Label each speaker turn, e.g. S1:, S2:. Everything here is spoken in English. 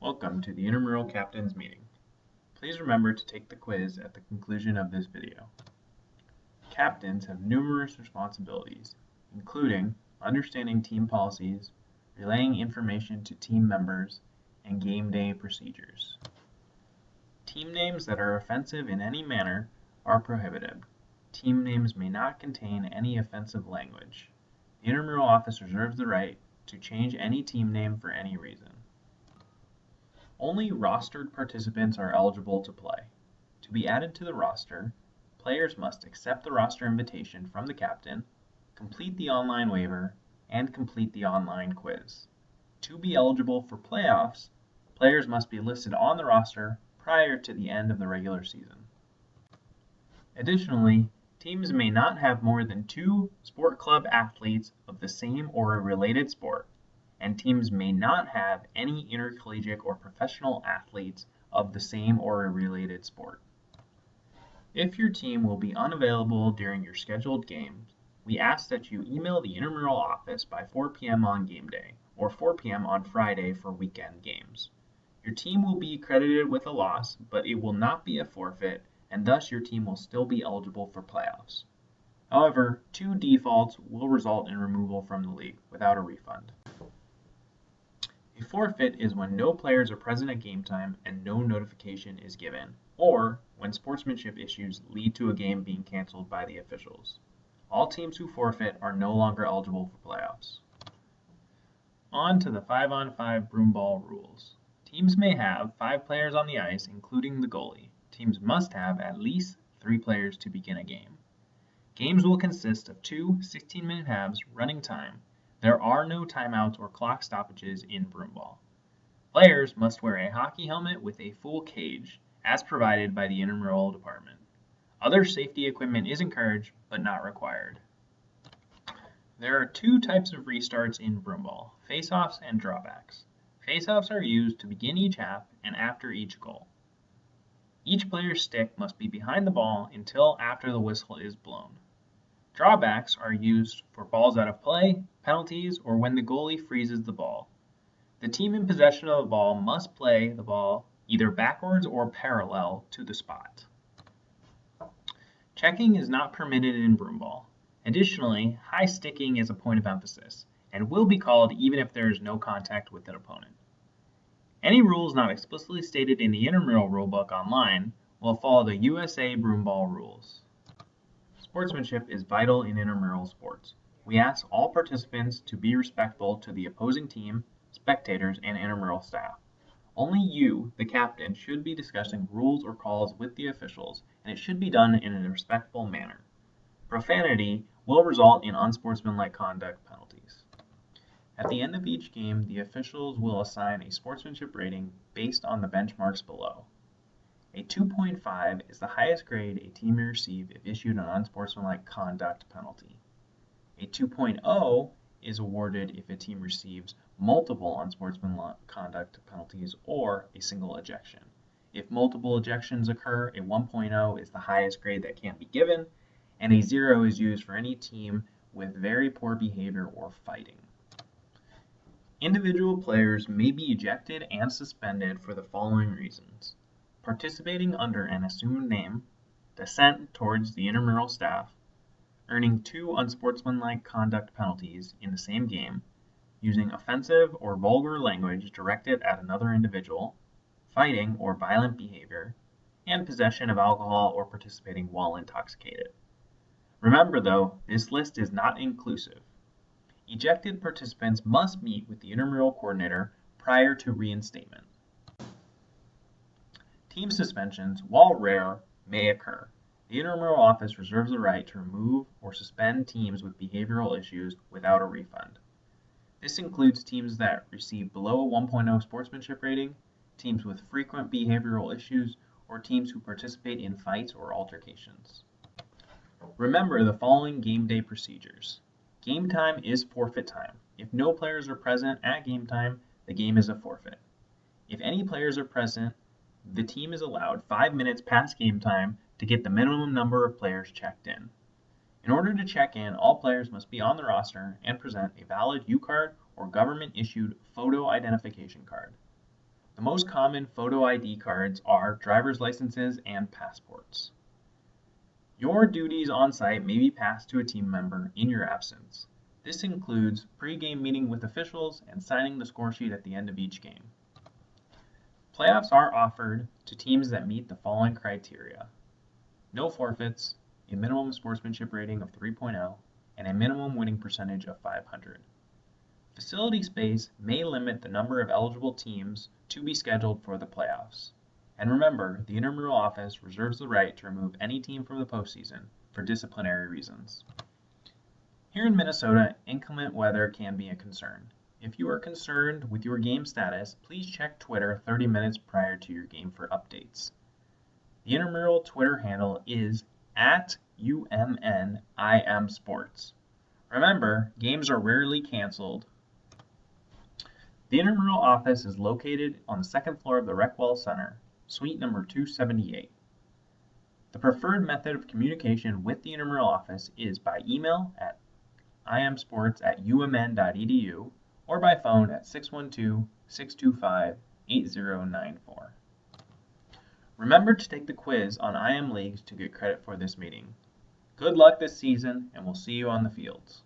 S1: Welcome to the Intramural Captains Meeting. Please remember to take the quiz at the conclusion of this video. Captains have numerous responsibilities, including understanding team policies, relaying information to team members, and game day procedures. Team names that are offensive in any manner are prohibited. Team names may not contain any offensive language. The Intramural office reserves the right to change any team name for any reason. Only rostered participants are eligible to play. To be added to the roster, players must accept the roster invitation from the captain, complete the online waiver, and complete the online quiz. To be eligible for playoffs, players must be listed on the roster prior to the end of the regular season. Additionally, teams may not have more than 2 sport club athletes of the same or a related sport, and teams may not have any intercollegiate or professional athletes of the same or a related sport. If your team will be unavailable during your scheduled games, we ask that you email the intramural office by 4 p.m. on game day or 4 p.m. on Friday for weekend games. Your team will be credited with a loss, but it will not be a forfeit, and thus your team will still be eligible for playoffs. However, 2 defaults will result in removal from the league without a refund. A forfeit is when no players are present at game time and no notification is given, or when sportsmanship issues lead to a game being canceled by the officials. All teams who forfeit are no longer eligible for playoffs. On to the 5-on-5 Broomball rules. Teams may have 5 players on the ice, including the goalie. Teams must have at least 3 players to begin a game. Games will consist of 2 16-minute halves running time. There are no timeouts or clock stoppages in Broomball. Players must wear a hockey helmet with a full cage, as provided by the intramural department. Other safety equipment is encouraged, but not required. There are 2 types of restarts in Broomball, face-offs and drawbacks. Face-offs are used to begin each half and after each goal. Each player's stick must be behind the ball until after the whistle is blown. Drawbacks are used for balls out of play, penalties, or when the goalie freezes the ball. The team in possession of the ball must play the ball either backwards or parallel to the spot. Checking is not permitted in Broomball. Additionally, high sticking is a point of emphasis and will be called even if there is no contact with an opponent. Any rules not explicitly stated in the intramural rulebook online will follow the USA Broomball rules. Sportsmanship is vital in intramural sports. We ask all participants to be respectful to the opposing team, spectators, and intramural staff. Only you, the captain, should be discussing rules or calls with the officials, and it should be done in a respectful manner. Profanity will result in unsportsmanlike conduct penalties. At the end of each game, the officials will assign a sportsmanship rating based on the benchmarks below. A 2.5 is the highest grade a team may receive if issued an unsportsmanlike conduct penalty. A 2.0 is awarded if a team receives multiple unsportsmanlike conduct penalties or a single ejection. If multiple ejections occur, a 1.0 is the highest grade that can be given, and a 0 is used for any team with very poor behavior or fighting. Individual players may be ejected and suspended for the following reasons: participating under an assumed name, dissent towards the intramural staff, earning 2 unsportsmanlike conduct penalties in the same game, using offensive or vulgar language directed at another individual, fighting or violent behavior, and possession of alcohol or participating while intoxicated. Remember though, this list is not inclusive. Ejected participants must meet with the intramural coordinator prior to reinstatement. Team suspensions, while rare, may occur. The intramural office reserves the right to remove or suspend teams with behavioral issues without a refund. This includes teams that receive below a 1.0 sportsmanship rating, teams with frequent behavioral issues, or teams who participate in fights or altercations. Remember the following game day procedures. Game time is forfeit time. If no players are present at game time, the game is a forfeit. If any players are present, the team is allowed 5 minutes past game time to get the minimum number of players checked in. In order to check in, all players must be on the roster and present a valid U-card or government-issued photo identification card. The most common photo ID cards are driver's licenses and passports. Your duties on site may be passed to a team member in your absence. This includes pre-game meeting with officials and signing the score sheet at the end of each game. Playoffs are offered to teams that meet the following criteria: no forfeits, a minimum sportsmanship rating of 3.0, and a minimum winning percentage of 500. Facility space may limit the number of eligible teams to be scheduled for the playoffs. And remember, the intramural office reserves the right to remove any team from the postseason for disciplinary reasons. Here in Minnesota, inclement weather can be a concern. If you are concerned with your game status, please check Twitter 30 minutes prior to your game for updates. The intramural Twitter handle is @UMNIMSports. Remember, games are rarely canceled. The intramural office is located on the second floor of the Recwell Center, suite number 278. The preferred method of communication with the intramural office is by email at imsports@umn.edu or by phone at 612-625-8094. Remember to take the quiz on IM Leagues to get credit for this meeting. Good luck this season, and we'll see you on the fields.